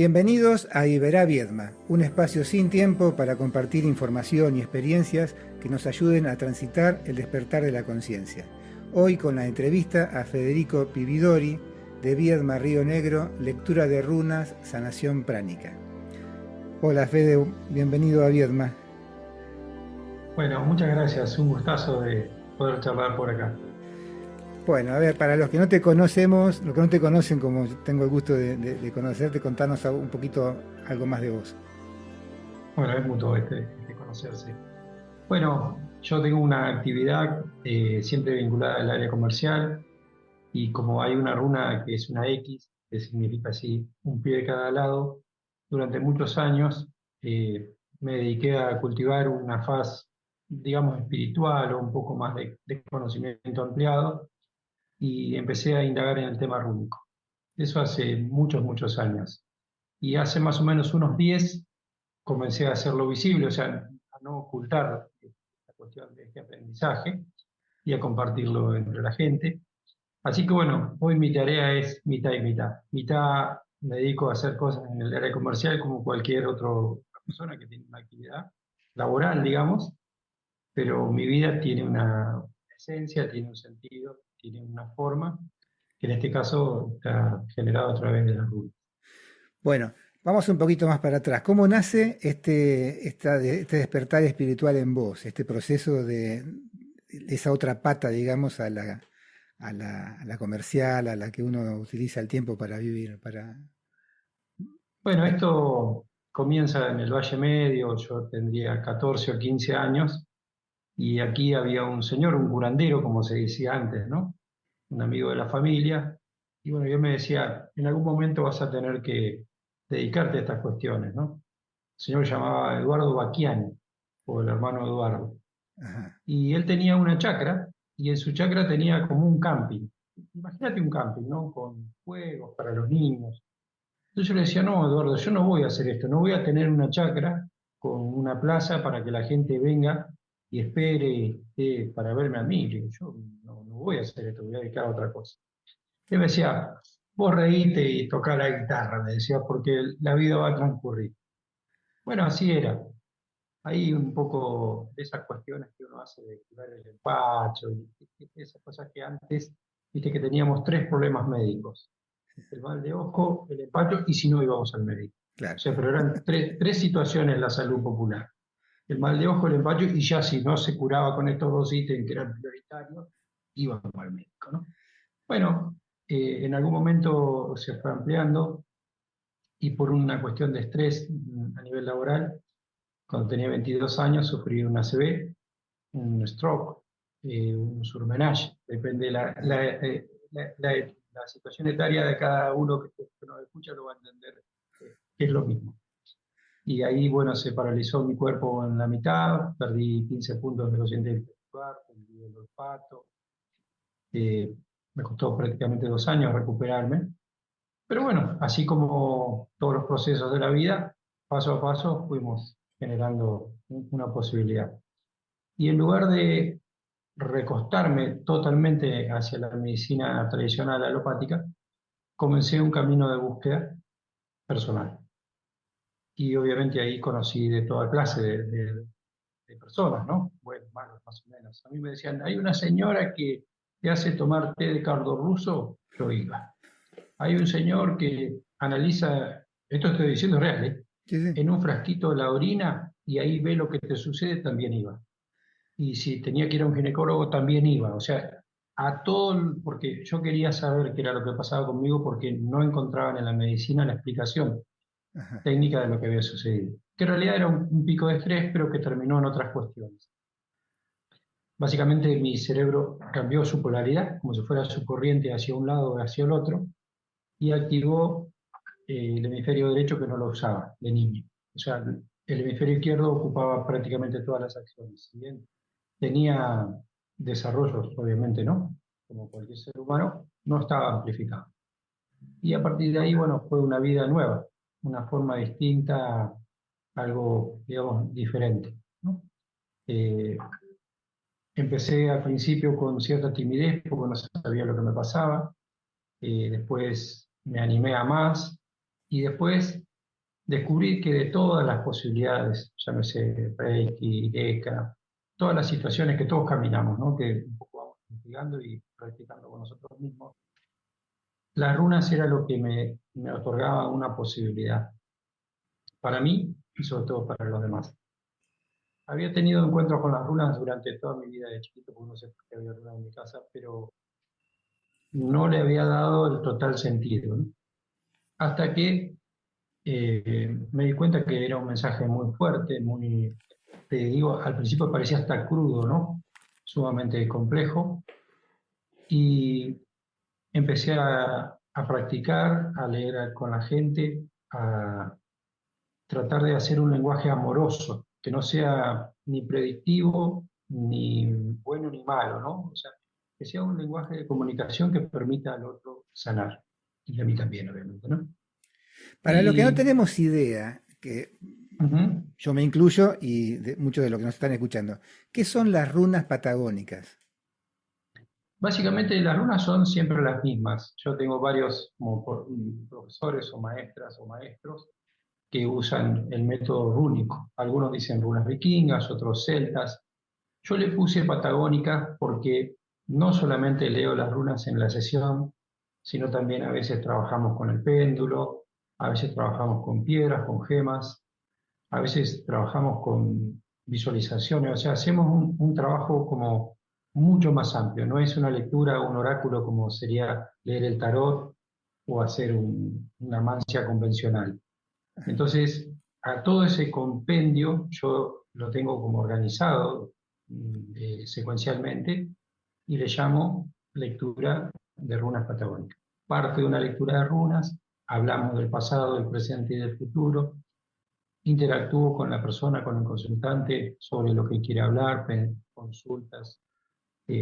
Bienvenidos a Iberá Viedma, un espacio sin tiempo para compartir información y experiencias que nos ayuden a transitar el despertar de la conciencia. Hoy con la entrevista a Federico Pividori, de Viedma Río Negro, lectura de runas, sanación pránica. Hola Fede, bienvenido a Viedma. Bueno, muchas gracias, un gustazo de poder charlar por acá. Bueno, a ver, para los que no te conocemos, los que no te conocen, como tengo el gusto de conocerte, contanos un poquito algo más de vos. Bueno, es mutuo este conocerse. Bueno, yo tengo una actividad siempre vinculada al área comercial y como hay una runa que es una X, que significa así, un pie de cada lado, durante muchos años me dediqué a cultivar una faz, digamos, espiritual o un poco más de conocimiento ampliado y empecé a indagar en el tema rúnico. Eso hace muchos, muchos años. Y hace más o menos unos 10 comencé a hacerlo visible, o sea, a no ocultar la cuestión de este aprendizaje y a compartirlo entre la gente. Así que bueno, hoy mi tarea es mitad y mitad. Mitad me dedico a hacer cosas en el área comercial como cualquier otra persona que tiene una actividad laboral, digamos, pero mi vida tiene una esencia, tiene un sentido, tiene una forma, que en este caso está generado a través de las runas. Bueno, vamos un poquito más para atrás. ¿Cómo nace este despertar espiritual en vos, este proceso de esa otra pata, digamos, a la comercial, a la que uno utiliza el tiempo para vivir, Bueno, esto comienza en el Valle Medio, yo tendría 14 o 15 años, y aquí había un señor, un curandero, como se decía antes, ¿no? Un amigo de la familia, y bueno, yo me decía, en algún momento vas a tener que dedicarte a estas cuestiones, ¿no? El señor se llamaba Eduardo Baquiani, o el hermano Eduardo, Ajá. y él tenía una chacra, y en su chacra tenía como un camping. Imagínate un camping, ¿no? Con juegos para los niños. Entonces yo le decía, no, Eduardo, yo no voy a hacer esto, no voy a tener una chacra con una plaza para que la gente venga y espere para verme a mí. Le digo, yo no voy a hacer esto, voy a dedicar a otra cosa. Él me decía, vos reíte y tocá la guitarra, me decía, porque la vida va a transcurrir. Bueno, así era. Hay un poco de esas cuestiones que uno hace de curar el empacho, y esas cosas que antes, viste que teníamos tres problemas médicos: el mal de ojo, el empacho y si no íbamos al médico. O Claro. sea, pero eran tres situaciones en la salud popular: el mal de ojo, el empacho, y ya si no se curaba con estos dos ítems que eran prioritarios, íbamos al médico, ¿no? Bueno, en algún momento se fue ampliando y por una cuestión de estrés a nivel laboral, cuando tenía 22 años sufrí un ACV, un stroke, un surmenage, depende de la situación etaria de cada uno que nos escucha, lo va a entender que es lo mismo. Y ahí, bueno, se paralizó mi cuerpo en la mitad, perdí 15 puntos de los dientes del perdí el olfato, eh, me costó prácticamente 2 años recuperarme, pero bueno, así como todos los procesos de la vida, paso a paso fuimos generando una posibilidad. Y en lugar de recostarme totalmente hacia la medicina tradicional alopática, comencé un camino de búsqueda personal. Y obviamente ahí conocí de toda clase de personas, ¿no? Bueno, malos, más o menos. A mí me decían, hay una señora que te hace tomar té de cardo ruso, yo iba. Hay un señor que analiza, esto estoy diciendo real, ¿eh? Sí, sí. En un frasquito la orina y ahí ve lo que te sucede, también iba. Y si tenía que ir a un ginecólogo, también iba. O sea, a todo, porque yo quería saber qué era lo que pasaba conmigo porque no encontraban en la medicina la explicación Ajá. técnica de lo que había sucedido. Que en realidad era un pico de estrés, pero que terminó en otras cuestiones. Básicamente mi cerebro cambió su polaridad, como si fuera su corriente hacia un lado o hacia el otro, y activó el hemisferio derecho que no lo usaba de niño. O sea, el hemisferio izquierdo ocupaba prácticamente todas las acciones. Si bien tenía desarrollos, obviamente, ¿no? Como cualquier ser humano, no estaba amplificado. Y a partir de ahí, bueno, fue una vida nueva, una forma distinta, algo, digamos, diferente, ¿no? Eh, Empecé al principio con cierta timidez porque no sabía lo que me pasaba, después me animé a más y después descubrí que de todas las posibilidades, llámese Reiki, ECA, todas las situaciones que todos caminamos, ¿no? Que un poco vamos investigando y practicando con nosotros mismos, las runas era lo que me otorgaba una posibilidad para mí y sobre todo para los demás. Había tenido encuentros con las runas durante toda mi vida de chiquito, porque no sé por qué había runas en mi casa, pero no le había dado el total sentido, ¿no? Hasta que me di cuenta que era un mensaje muy fuerte, muy, te digo, al principio parecía hasta crudo, ¿no? Sumamente complejo. Y empecé a practicar, a leer con la gente, a tratar de hacer un lenguaje amoroso, que no sea ni predictivo, ni bueno ni malo, ¿no? O sea, que sea un lenguaje de comunicación que permita al otro sanar. Y a mí también, obviamente, ¿no? Para los que no Y tenemos idea, que ujú, yo me incluyo y muchos de los que nos están escuchando, ¿qué son las runas patagónicas? básicamente las runas son siempre las mismas. Yo tengo varios como profesores o maestras o maestros que usan el método rúnico. Algunos dicen runas vikingas, otros celtas. Yo le puse patagónicas porque no solamente leo las runas en la sesión, sino también a veces trabajamos con el péndulo, a veces trabajamos con piedras, con gemas, a veces trabajamos con visualizaciones, o sea, hacemos un trabajo como mucho más amplio, no es una lectura, un oráculo como sería leer el tarot o hacer una mancia convencional. Entonces, a todo ese compendio yo lo tengo como organizado secuencialmente y le llamo lectura de runas patagónicas. Parte de una lectura de runas, hablamos del pasado, del presente y del futuro, interactúo con la persona, con el consultante sobre lo que quiere hablar, consultas,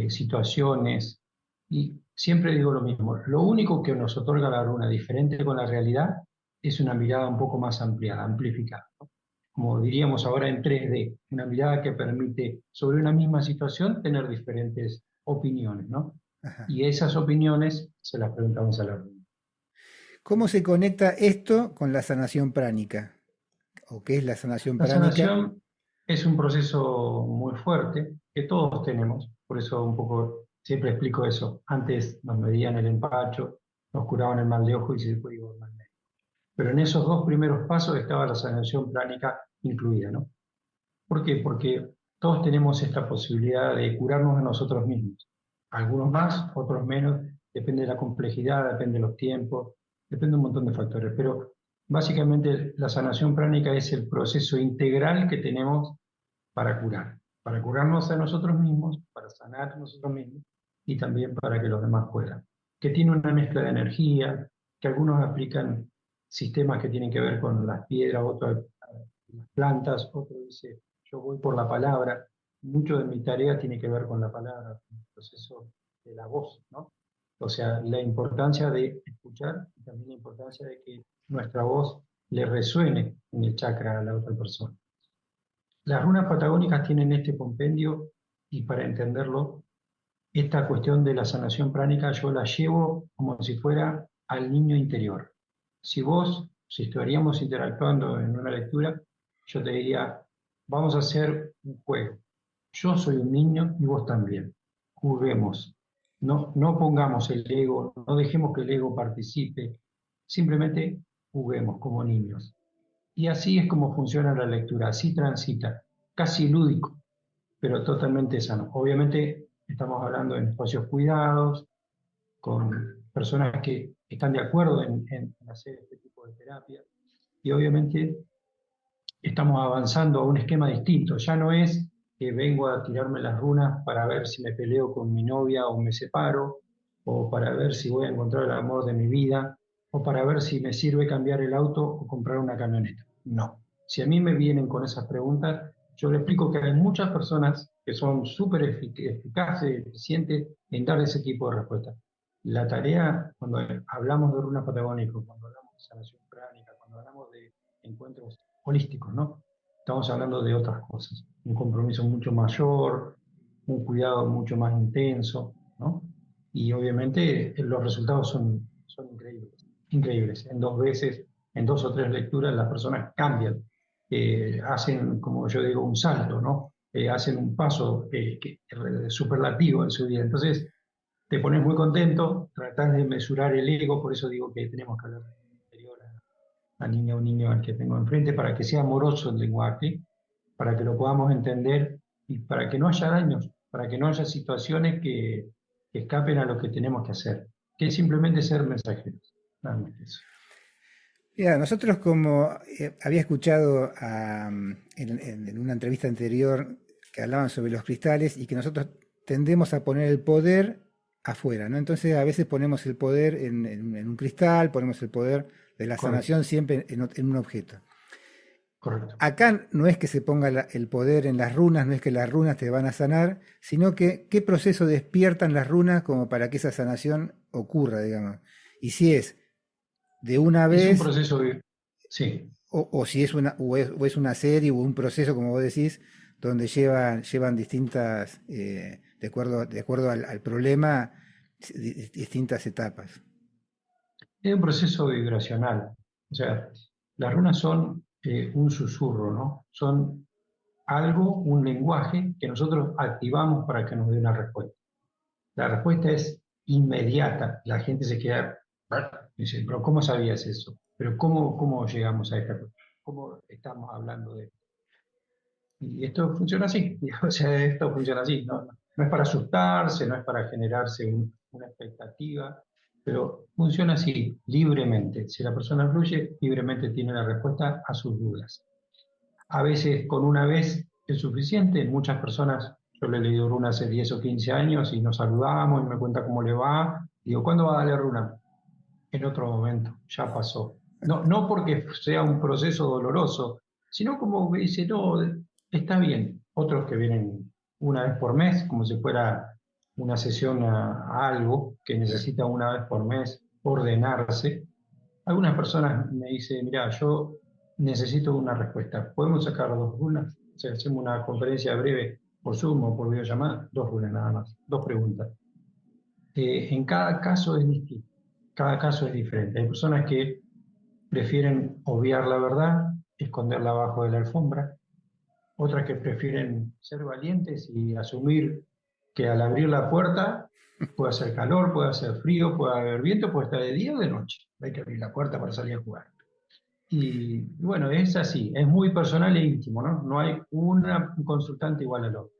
situaciones, y siempre digo lo mismo, lo único que nos otorga la runa diferente con la realidad es una mirada un poco más ampliada, amplificada, ¿no? Como diríamos ahora en 3D, una mirada que permite sobre una misma situación tener diferentes opiniones, ¿no? Ajá. Y esas opiniones se las preguntamos a la runa. ¿Cómo se conecta esto con la sanación pránica? ¿O qué es la sanación La pránica? sanación es un proceso muy fuerte que todos tenemos, por eso un poco siempre explico eso. Antes nos medían el empacho, nos curaban el mal de ojo y se después iba al mal médico. Pero en esos dos primeros pasos estaba la sanación pránica incluida, ¿no? ¿Por qué? Porque todos tenemos esta posibilidad de curarnos a nosotros mismos. Algunos más, otros menos, depende de la complejidad, depende de los tiempos, depende de un montón de factores. Pero básicamente la sanación pránica es el proceso integral que tenemos para curarnos a nosotros mismos, para sanar a nosotros mismos y también para que los demás puedan. Que tiene una mezcla de energía, que algunos aplican sistemas que tienen que ver con las piedras, otros las plantas, otros dice yo voy por la palabra. Mucho de mi tarea tiene que ver con la palabra, con el proceso de la voz, ¿no? O sea, la importancia de escuchar y también la importancia de que nuestra voz le resuene en el chakra a la otra persona. Las runas patagónicas tienen este compendio y para entenderlo, esta cuestión de la sanación pránica yo la llevo como si fuera al niño interior. Si estaríamos interactuando en una lectura, yo te diría, vamos a hacer un juego. Yo soy un niño y vos también. Juguemos. No pongamos el ego, no dejemos que el ego participe. Simplemente juguemos como niños. Y así es como funciona la lectura, así transita, casi lúdico, pero totalmente sano. Obviamente estamos hablando en espacios cuidados, con personas que están de acuerdo en hacer este tipo de terapia, y obviamente estamos avanzando a un esquema distinto. Ya no es que vengo a tirarme las runas para ver si me peleo con mi novia o me separo, o para ver si voy a encontrar el amor de mi vida, o para ver si me sirve cambiar el auto o comprar una camioneta. No. Si a mí me vienen con esas preguntas, yo le explico que hay muchas personas que son súper eficaces, eficientes en dar ese tipo de respuestas. La tarea, cuando hablamos de runas patagónicas, cuando hablamos de sanación pránica, cuando hablamos de encuentros holísticos, ¿no? Estamos hablando de otras cosas, un compromiso mucho mayor, un cuidado mucho más intenso, ¿no? Y obviamente los resultados son increíbles, increíbles. En 2 veces en 2 o 3 lecturas las personas cambian, hacen, como yo digo, un salto, ¿no? Hacen un paso superlativo en su vida. Entonces, te pones muy contento, tratás de mesurar el ego, por eso digo que tenemos que hablar del interior a niña o niño al que tengo enfrente, para que sea amoroso el lenguaje, para que lo podamos entender y para que no haya daños, para que no haya situaciones que escapen a lo que tenemos que hacer, que es simplemente ser mensajeros. Nada más que eso. Mira, nosotros como había escuchado en una entrevista anterior que hablaban sobre los cristales y que nosotros tendemos a poner el poder afuera, ¿no? Entonces a veces ponemos el poder en un cristal, ponemos el poder de la Correcto, sanación siempre en un objeto. correcto. Acá no es que se ponga el poder en las runas, no es que las runas te van a sanar, sino que qué proceso despiertan las runas como para que esa sanación ocurra, digamos. Y si es de una Es un vez proceso, sí. o si es o es una serie o un proceso, como vos decís, donde llevan distintas, de acuerdo al problema, distintas etapas. Es un proceso vibracional. O sea, las runas son un susurro, ¿no? Son algo, un lenguaje que nosotros activamos para que nos dé una respuesta. La respuesta es inmediata. La gente se queda, "¿Ah?", dice, pero ¿cómo sabías eso? ¿Pero cómo llegamos a esta cosa? ¿Cómo estamos hablando de esto? Y esto funciona así. O sea, esto funciona así. No es para asustarse, no es para generarse una expectativa, pero funciona así, libremente. Si la persona fluye, libremente tiene la respuesta a sus dudas. A veces con una vez es suficiente. Muchas personas, yo le he leído runa hace 10 o 15 años y nos saludamos y me cuenta cómo le va. Digo, ¿cuándo va a darle runa? En otro momento, ya pasó. No porque sea un proceso doloroso, sino como me dice, no, está bien. Otros que vienen una vez por mes, como si fuera una sesión a algo que Claro. necesita una vez por mes ordenarse. Algunas personas me dicen, mira, yo necesito una respuesta. ¿Podemos sacar 2 runas? O sea, hacemos una conferencia breve por Zoom o por videollamada, 2 runas nada más, 2 preguntas. En cada caso es distinto, cada caso es diferente. Hay personas que prefieren obviar la verdad, esconderla abajo de la alfombra, otras que prefieren ser valientes y asumir que al abrir la puerta puede hacer calor, puede hacer frío, puede haber viento, puede estar de día o de noche. Hay que abrir la puerta para salir a jugar. Y bueno, es así, es muy personal e íntimo, ¿no? No hay un consultante igual al otro.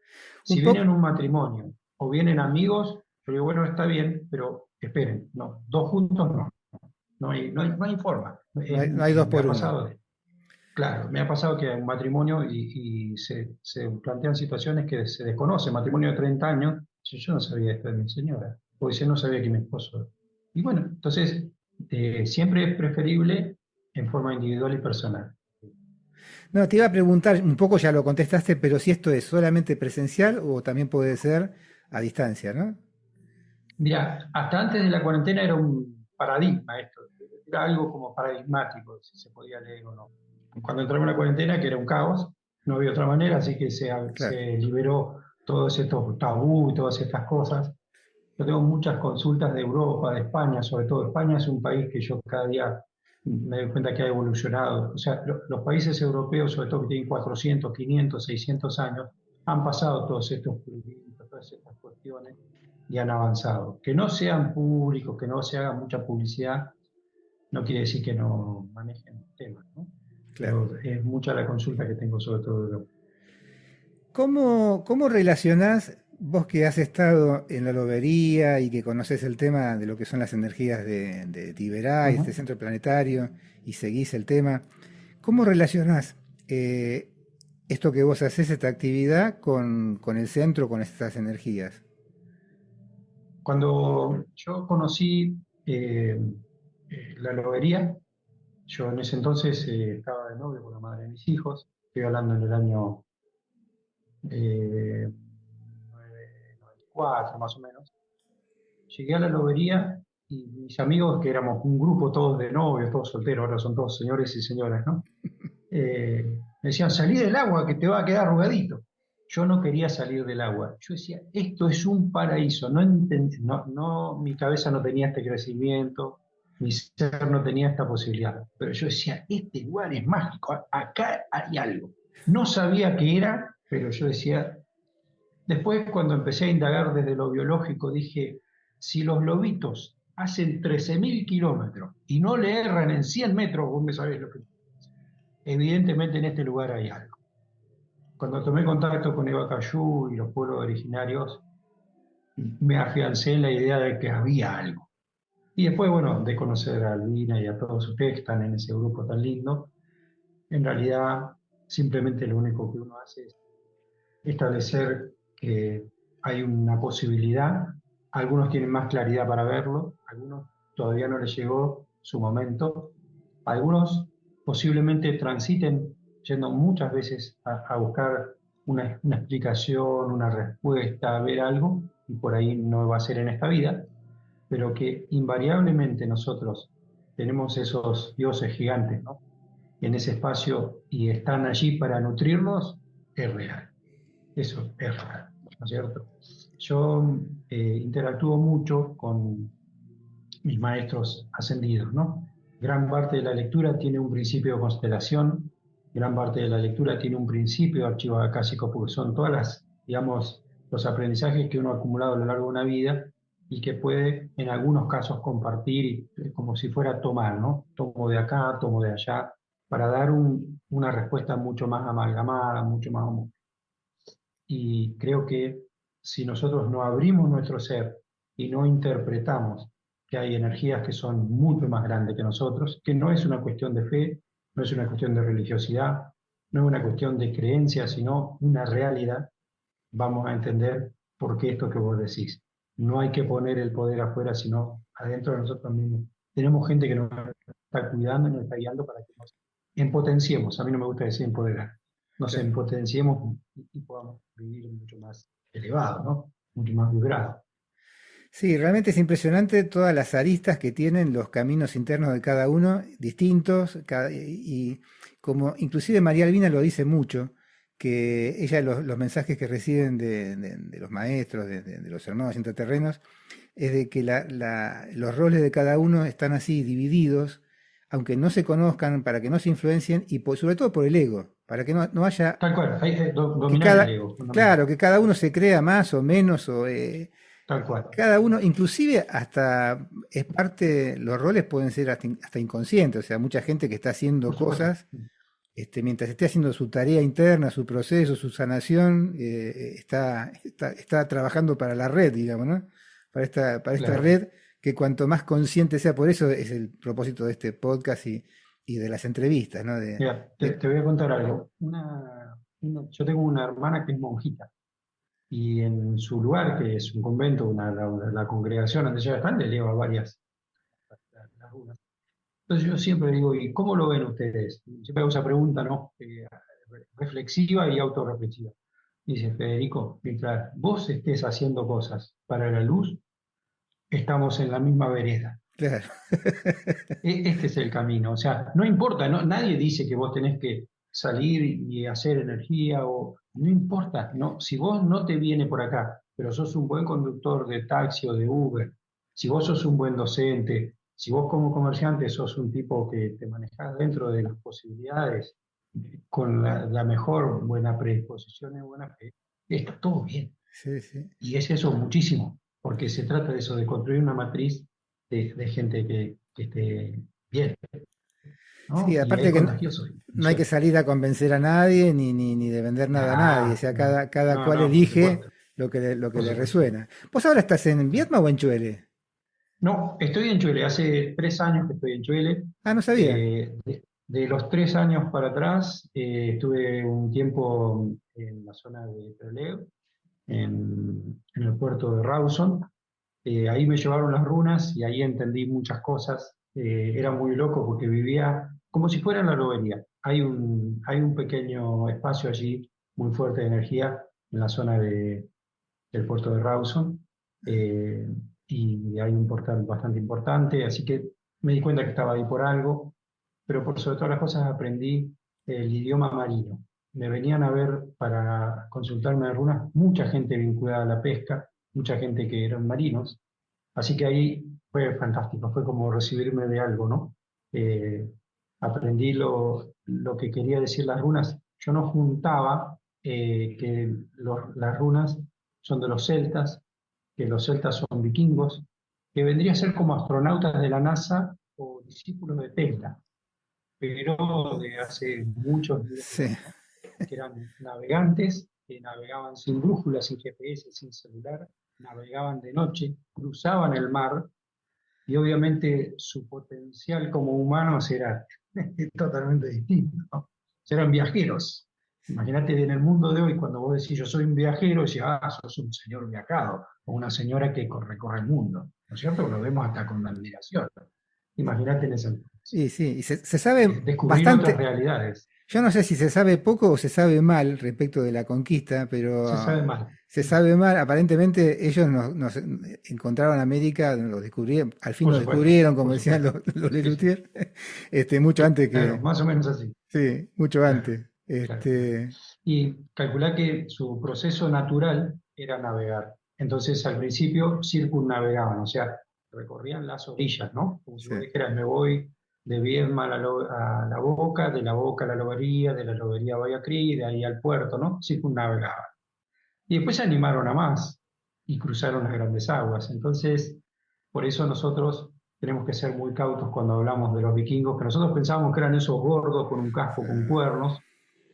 Un Si vienen poco, un matrimonio o vienen amigos, yo digo, bueno, está bien, pero esperen, no, 2 juntos no, no hay forma. no hay dos Me ha por uno. pasado, claro, me ha pasado que hay un matrimonio y se plantean situaciones que se desconocen, matrimonio de 30 años, yo no sabía esto de mi señora, o dice, no sabía que mi esposo. Y bueno, entonces, siempre es preferible en forma individual y personal. No, te iba a preguntar, un poco ya lo contestaste, pero si esto es solamente presencial o también puede ser a distancia, ¿no? Mira, hasta antes de la cuarentena era un paradigma esto, era algo como paradigmático, si se podía leer o no. Cuando entramos en la cuarentena, que era un caos, no había otra manera, así que se Claro. liberó todos estos tabú y todas estas cosas. Yo tengo muchas consultas de Europa, de España, sobre todo España es un país que yo cada día me doy cuenta que ha evolucionado. O sea, los países europeos, sobre todo que tienen 400, 500, 600 años, han pasado todos estos proyectos, todas estas cuestiones y han avanzado. Que no sean públicos, que no se haga mucha publicidad, no quiere decir que no manejen temas, ¿no? Claro. Pero es mucha la consulta que tengo sobre todo de Europa. ¿Cómo relacionás vos que has estado en la lobería y que conoces el tema de lo que son las energías de Tiberay, este Ujú. centro planetario, y seguís el tema? ¿Cómo relacionás esto que vos haces, esta actividad, con el centro, con estas energías? Cuando yo conocí la lobería, yo en ese entonces estaba de novio con la madre de mis hijos, estoy hablando en el año 94 más o menos. Llegué a la lobería y mis amigos, que éramos un grupo todos de novios, todos solteros, ahora son todos señores y señoras, ¿no? Me decían, salí del agua que te va a quedar arrugadito. Yo no quería salir del agua. Yo decía, esto es un paraíso. No, mi cabeza no tenía este crecimiento. Mi ser no tenía esta posibilidad. Pero yo decía, este lugar es mágico, acá hay algo. No sabía qué era, pero yo decía, después cuando empecé a indagar desde lo biológico, dije, si los lobitos hacen 13.000 kilómetros y no le erran en 100 metros, vos me sabés lo que... Evidentemente en este lugar hay algo. Cuando tomé contacto con Eva Cayú y los pueblos originarios, me afiancé en la idea de que había algo. Y después, bueno, de conocer a Lina y a todos ustedes que están en ese grupo tan lindo, en realidad simplemente lo único que uno hace es establecer que hay una posibilidad. Algunos tienen más claridad para verlo, algunos todavía no les llegó su momento, algunos posiblemente transiten yendo muchas veces a buscar una explicación, una respuesta, a ver algo, y por ahí no va a ser en esta vida, pero que invariablemente nosotros tenemos esos dioses gigantes, ¿no? En ese espacio y están allí para nutrirnos, es real. Eso es real, ¿no es cierto? Yo interactúo mucho con mis maestros ascendidos, ¿no? Gran parte de la lectura tiene un principio de constelación, gran parte de la lectura tiene un principio de archivo acásico, porque son todas las, digamos, los aprendizajes que uno ha acumulado a lo largo de una vida y que puede en algunos casos compartir como si fuera tomar, ¿no? Tomo de acá, tomo de allá, para dar una respuesta mucho más amalgamada, mucho más homogénea. Y creo que si nosotros no abrimos nuestro ser y no interpretamos que hay energías que son mucho más grandes que nosotros, que no es una cuestión de fe, no es una cuestión de religiosidad, no es una cuestión de creencia, sino una realidad, vamos a entender por qué esto que vos decís. No hay que poner el poder afuera, sino adentro de nosotros mismos. Tenemos gente que nos está cuidando y nos está guiando para que nos empotenciemos. A mí no me gusta decir empoderar. Nos Claro. empotenciemos y podamos vivir mucho más elevado, ¿no? Mucho más vibrado. Sí, realmente es impresionante todas las aristas que tienen los caminos internos de cada uno, distintos, y como inclusive María Albina lo dice mucho, que ella los mensajes que reciben de los maestros, de los hermanos intraterrenos, es de que los roles de cada uno están así divididos, aunque no se conozcan, para que no se influencien y sobre todo por el ego, para que no haya Tal cual, hay que que dominar el cada, ego, fundamental. claro, que cada uno se crea más o menos, Tal cual. cada uno, inclusive hasta es parte, los roles pueden ser hasta inconscientes, o sea, mucha gente que está haciendo Por supuesto. cosas, mientras esté haciendo su tarea interna, su proceso, su sanación, está trabajando para la red, digamos, ¿no? Para esta Claro. red, que cuanto más consciente sea, por eso es el propósito de este podcast y de las entrevistas, ¿no? Mira, te voy a contar algo. Yo tengo una hermana que es monjita y en su lugar, que es un convento, la congregación donde ella está, le lleva varias las runas. Entonces yo siempre digo, ¿y cómo lo ven ustedes? Siempre hago esa pregunta, ¿no? Reflexiva y autorreflexiva. Dice Federico, mientras vos estés haciendo cosas para la luz, estamos en la misma vereda. Claro. Este es el camino. O sea, no importa, nadie dice que vos tenés que salir y hacer energía o no importa, no, si vos no te viene por acá, pero sos un buen conductor de taxi o de Uber, si vos sos un buen docente, si vos como comerciante sos un tipo que te manejás dentro de las posibilidades, con la mejor buena predisposición y buena fe, está todo bien. Sí, sí. Y es eso muchísimo, porque se trata de eso, de construir una matriz de gente que esté bien, Sí, ¿no? Y es aparte que contagioso, no hay que salir a convencer a nadie ni de vender nada a nadie, o sea, No, cada no, cual no, por elige supuesto, lo que le por supuesto. resuena. ¿Vos ahora estás en Vietnam o en Chuele? No, estoy en Chuele, hace 3 años que estoy en Chuele. Ah, no sabía. De los 3 años para atrás, estuve un tiempo en la zona de Trelew, en el puerto de Rawson. Ahí me llevaron las runas y ahí entendí muchas cosas. Era muy loco porque vivía como si fuera en la lobería. Hay un pequeño espacio allí muy fuerte de energía en la zona del puerto de Rawson, eh, y hay un portal bastante importante, así que me di cuenta que estaba ahí por algo, pero por sobre todas las cosas aprendí el idioma marino. Me venían a ver para consultarme de runas mucha gente vinculada a la pesca, mucha gente que eran marinos, así que ahí fue fantástico, fue como recibirme de algo, ¿no? Eh, Aprendí lo que quería decir las runas. Yo no juntaba que las runas son de los celtas, que los celtas son vikingos, que vendría a ser como astronautas de la NASA o discípulos de Tesla, pero de hace muchos miles de Sí, años, ¿no? Que eran navegantes, que navegaban sin brújula, sin GPS, sin celular, navegaban de noche, cruzaban el mar y obviamente su potencial como humanos era totalmente distinto, ¿no? Eran viajeros. Imagínate en el mundo de hoy, cuando vos decís yo soy un viajero, decís, sos un señor viajado, o una señora que recorre el mundo, ¿no es cierto? Lo vemos hasta con admiración. Imagínate en ese entonces. y sí, y se sabe Descubrir otras bastante. realidades. Yo no sé si se sabe poco o se sabe mal respecto de la conquista, Se pero sabe mal. se sabe mal. Aparentemente ellos nos encontraron América, lo descubrieron, al fin Por lo supuesto, descubrieron, como por decían supuesto. los Sí, sí. Lelutier, mucho antes Claro, que, más o menos así. sí, mucho Claro, antes. claro, claro. Y calculá que su proceso natural era navegar. Entonces, al principio circunnavegaban, o sea, recorrían las orillas, ¿no? Como si Sí, vos dijeras, me voy de Viedma a la Boca, de la Boca a la Lobería, de la Lobería a Guayaquil, de ahí al puerto, ¿no? Circunnavegaban. Y después se animaron a más y cruzaron las grandes aguas. Entonces, por eso nosotros tenemos que ser muy cautos cuando hablamos de los vikingos, que nosotros pensábamos que eran esos gordos con un casco con cuernos,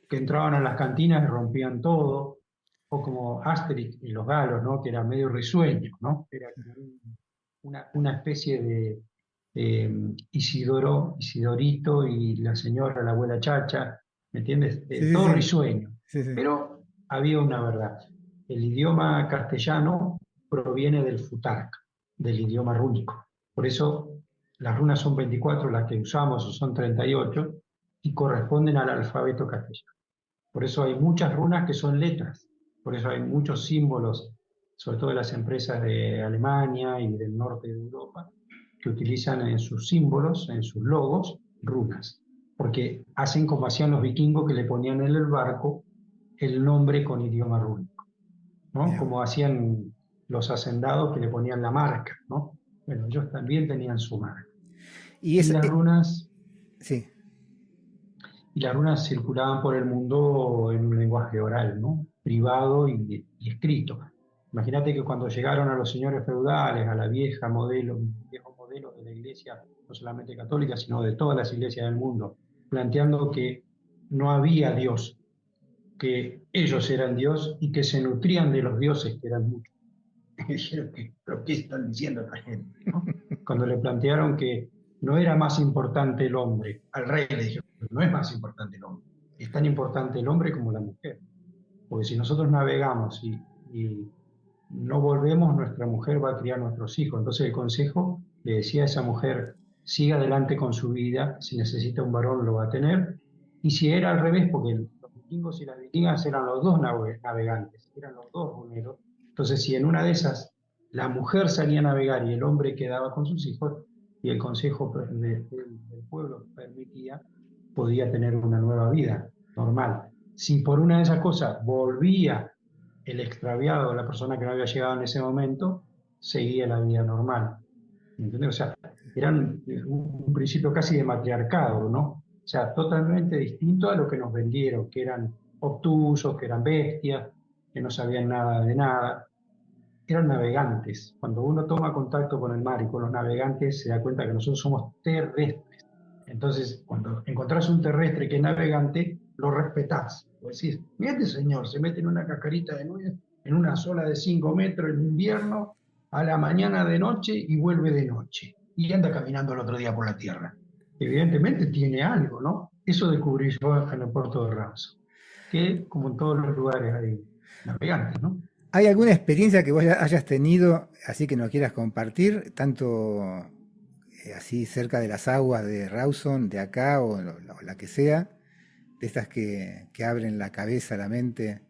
que entraban a las cantinas y rompían todo, o como Asterix y los galos, ¿no? Que era medio risueño, ¿no? Era como una especie de Isidorito y la señora, la abuela Chacha, ¿me entiendes? sí, sí, Todo sí, risueño. sí, sí. Pero había una verdad. El idioma castellano proviene del futark, del idioma rúnico. Por eso las runas son 24, las que usamos, o son 38, y corresponden al alfabeto castellano. Por eso hay muchas runas que son letras, por eso hay muchos símbolos, sobre todo de las empresas de Alemania y del norte de Europa, que utilizan en sus símbolos, en sus logos, runas, porque hacen como hacían los vikingos que le ponían en el barco el nombre con idioma rúnico, ¿no? Mira vos. Como hacían los hacendados que le ponían la marca, ¿no? Bueno, ellos también tenían su marca. Y Y es, las runas sí, y las runas circulaban por el mundo en un lenguaje oral, ¿no? Privado y escrito. Imagínate que cuando llegaron a los señores feudales, a la viejo modelo de la iglesia, no solamente católica, sino de todas las iglesias del mundo, planteando que no había Dios, que ellos eran Dios y que se nutrían de los dioses, que eran muchos. Dijeron, ¿pero qué están diciendo esta gente? ¿No? Cuando le plantearon que no era más importante el hombre, al rey le dijeron, no es más importante el hombre, es tan importante el hombre como la mujer, porque si nosotros navegamos y no volvemos, nuestra mujer va a criar nuestros hijos. Entonces el consejo le decía a esa mujer, siga adelante con su vida, si necesita un varón lo va a tener, y si era al revés, porque los vikingos y las vikingas eran los dos navegantes, eran los dos buneros, entonces si en una de esas la mujer salía a navegar y el hombre quedaba con sus hijos, y el consejo del pueblo permitía, podía tener una nueva vida normal. Si por una de esas cosas volvía el extraviado, la persona que no había llegado en ese momento, seguía la vida normal. ¿Me ¿Entendés? O sea, eran un principio casi de matriarcado, ¿no? O sea, totalmente distinto a lo que nos vendieron, que eran obtusos, que eran bestias, que no sabían nada de nada. Eran navegantes. Cuando uno toma contacto con el mar y con los navegantes, se da cuenta que nosotros somos terrestres. Entonces, cuando encontrás un terrestre que es navegante, lo respetás. Vos decís, mira este señor, se mete en una cascarita de nuez, en una sola de 5 metros en invierno, a la mañana de noche y vuelve de noche. Y anda caminando el otro día por la tierra. Evidentemente tiene algo, ¿no? Eso descubrí yo en el puerto de Rawson, que como en todos los lugares hay navegantes, ¿no? ¿hay alguna experiencia que vos hayas tenido, así que nos quieras compartir, tanto así cerca de las aguas de Rawson, de acá o la que sea, de estas que abren la cabeza, la mente?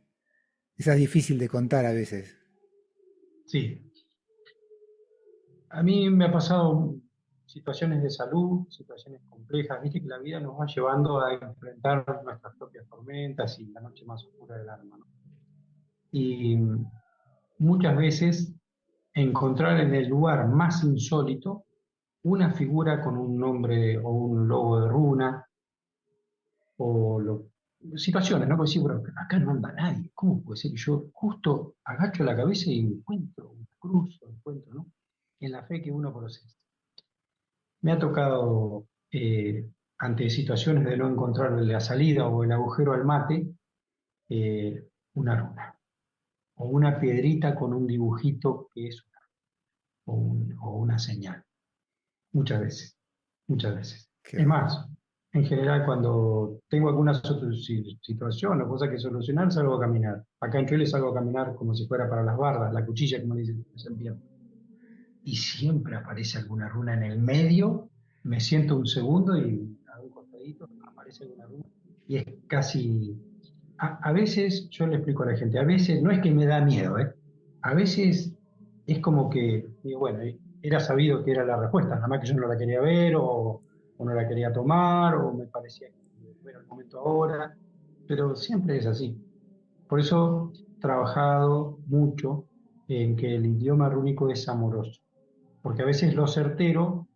Esa es difícil de contar a veces. Sí, a mí me ha pasado situaciones de salud, situaciones complejas, viste que la vida nos va llevando a enfrentar nuestras propias tormentas y la noche más oscura del alma, ¿no? Y muchas veces encontrar en el lugar más insólito una figura con un nombre o un logo de runa, o situaciones, ¿no? Porque sí, pero acá no anda nadie, ¿cómo puede ser que yo justo agacho la cabeza y encuentro una cruz, o encuentro, ¿no? En la fe que uno procesa. Me ha tocado, ante situaciones de no encontrar la salida o el agujero al mate, una runa, o una piedrita con un dibujito que es o una señal, muchas veces, muchas veces. Qué Es bueno. más, en general cuando tengo alguna situación o cosa que solucionar, salgo a caminar. Acá en Chile salgo a caminar como si fuera para las bardas, la cuchilla, como dicen, y siempre aparece alguna runa en el medio, me siento un segundo y a un costadito aparece alguna runa. Y es casi, a veces, yo le explico a la gente, a veces no es que me da miedo, ¿eh? A veces es como que, digo, bueno, era sabido que era la respuesta, nada más que yo no la quería ver o no la quería tomar o me parecía que no era el momento ahora, pero siempre es así. Por eso he trabajado mucho en que el idioma rúnico es amoroso, porque a veces lo certero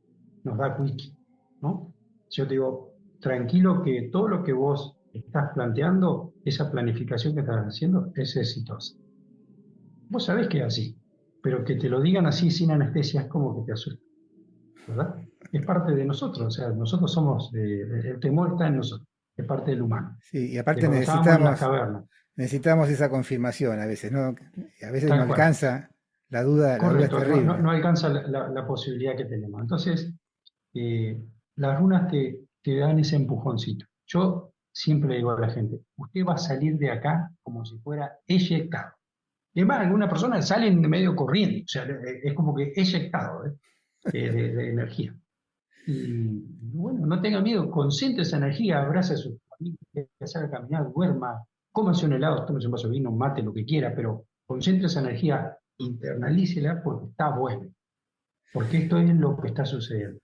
nos da wiki, ¿no? Yo te digo, tranquilo que todo lo que vos estás planteando, esa planificación que estás haciendo, es exitosa. Vos sabés que es así, pero que te lo digan así sin anestesia es como que te asusta, ¿verdad? Es parte de nosotros, o sea, nosotros somos, el temor está en nosotros, es parte del humano, Sí, y de aparte cuando estábamos en las cavernas, necesitamos esa confirmación a veces, ¿no? A veces no tal cual. alcanza, la duda es Correcto, terrible. no alcanza la posibilidad que tenemos. Entonces, eh, las runas te dan ese empujoncito. Yo siempre le digo a la gente, usted va a salir de acá como si fuera eyectado. Y además, algunas personas salen de medio corriendo, o sea, es como que eyectado, de energía. Y bueno, no tenga miedo, concentre esa energía, abrace a su familia, salga a caminar, duerma, cómase un helado, tómese un vaso de vino, mate, lo que quiera, pero concentre esa energía, internalícela porque está bueno, porque esto es lo que está sucediendo.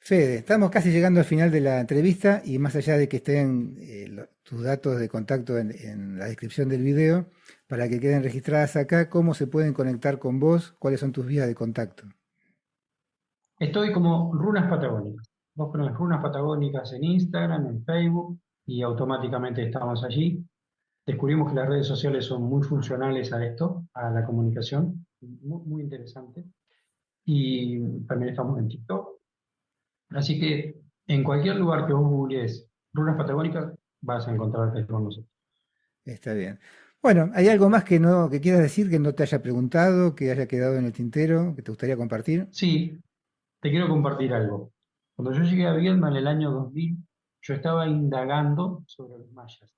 Fede, estamos casi llegando al final de la entrevista y más allá de que estén tus datos de contacto en la descripción del video, para que queden registradas acá, ¿cómo se pueden conectar con vos? ¿Cuáles son tus vías de contacto? Estoy como Runas Patagónicas. Vos pones Runas Patagónicas en Instagram, en Facebook, y automáticamente estamos allí. Descubrimos que las redes sociales son muy funcionales a esto, a la comunicación, muy, muy interesante. Y también estamos en TikTok. Así que en cualquier lugar que vos googlees Runas Patagónicas, vas a encontrarte con nosotros. Está bien. Bueno, ¿hay algo más que no que quieras decir que no te haya preguntado, que haya quedado en el tintero, que te gustaría compartir? Sí, te quiero compartir algo. Cuando yo llegué a Viedma en el año 2000, yo estaba indagando sobre los mayas.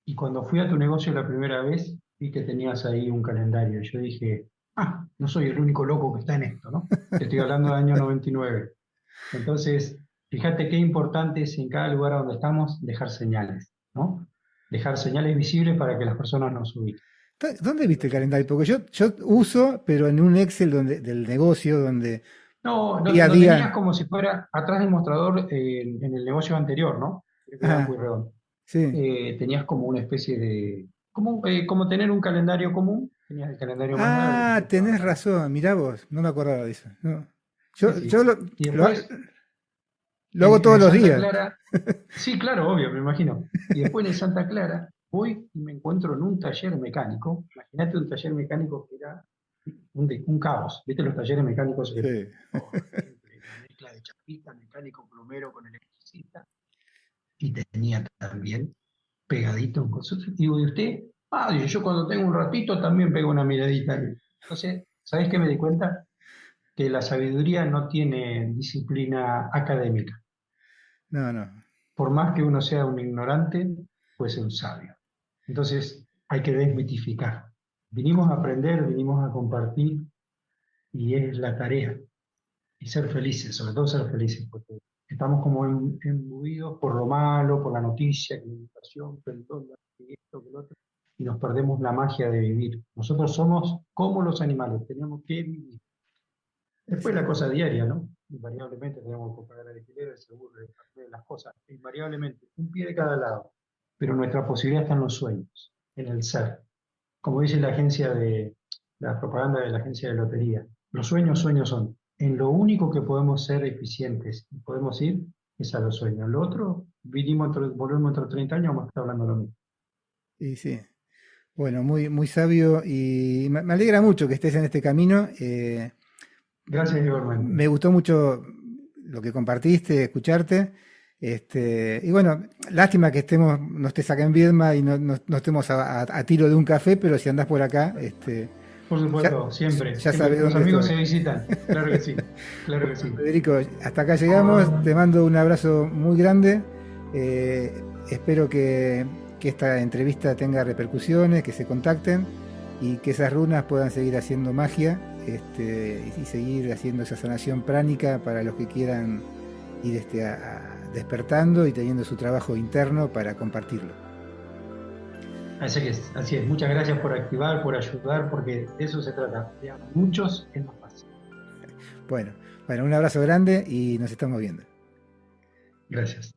Y cuando fui a tu negocio la primera vez, vi que tenías ahí un calendario. Y yo dije, no soy el único loco que está en esto, ¿no? Te estoy hablando del año 99. Entonces, fíjate qué importante es en cada lugar a donde estamos dejar señales, ¿no? Dejar señales visibles para que las personas nos ubiquen. ¿Dónde viste el calendario? Porque yo uso, pero en un Excel del negocio, donde No, día a lo tenías día. como si fuera atrás del mostrador en el negocio anterior, ¿no? Creo que era Ah, Pueyrredón. sí. Tenías como una especie de, como tener un calendario común, tenías el calendario más largo, Ah, el tenés trabajar. razón, mirá vos, no me acordaba de eso. No. Sí, Yo sí. Y lo, después lo hago en todos el los Santa días. Clara, sí, claro, obvio, me imagino. Y después en el Santa Clara voy y me encuentro en un taller mecánico. Imagínate un taller mecánico que era un caos. ¿Viste los talleres mecánicos? Sí. Oh, gente, una mezcla de chapista, mecánico, plomero con electricista. Y tenía también pegadito un consultorio. Digo, ¿y usted? Dice, yo cuando tengo un ratito también pego una miradita. Entonces, ¿sabés qué me di cuenta? Que la sabiduría no tiene disciplina académica. No, no. Por más que uno sea un ignorante, puede ser un sabio. Entonces, hay que desmitificar. Vinimos a aprender, vinimos a compartir, y es la tarea. Y ser felices, sobre todo ser felices, porque estamos como embuidos por lo malo, por la noticia, que la inflación, que el dólar, que esto, que lo otro, y nos perdemos la magia de vivir. Nosotros somos como los animales, tenemos que vivir. Después la Exacto. cosa diaria, ¿no? Invariablemente tenemos que pagar el alquiler, el seguro, el café, las cosas, invariablemente, un pie de cada lado. Pero nuestra posibilidad está en los sueños, en el ser. Como dice la agencia de la propaganda de la agencia de lotería. Los sueños, sueños son. En lo único que podemos ser eficientes y podemos ir es a los sueños. Lo otro, volvemos dentro de 30 años, vamos a estar hablando de lo mismo. Y sí, bueno, muy, muy sabio y me alegra mucho que estés en este camino. Gracias igualmente. Me gustó mucho lo que compartiste, escucharte. Y bueno, lástima que no estés acá en Viedma y no estemos a tiro de un café, pero si andás por acá, Por ya, supuesto, siempre, ya siempre. sabes Los dónde amigos estoy. se visitan. Claro que sí, claro que sí. Federico, hasta acá llegamos. Te mando un abrazo muy grande. Espero que esta entrevista tenga repercusiones, que se contacten y que esas runas puedan seguir haciendo magia y seguir haciendo esa sanación pránica para los que quieran ir despertando y teniendo su trabajo interno para compartirlo. Así es. Muchas gracias por activar, por ayudar, porque de eso se trata. De a muchos es más fácil. Bueno, un abrazo grande y nos estamos viendo. Gracias.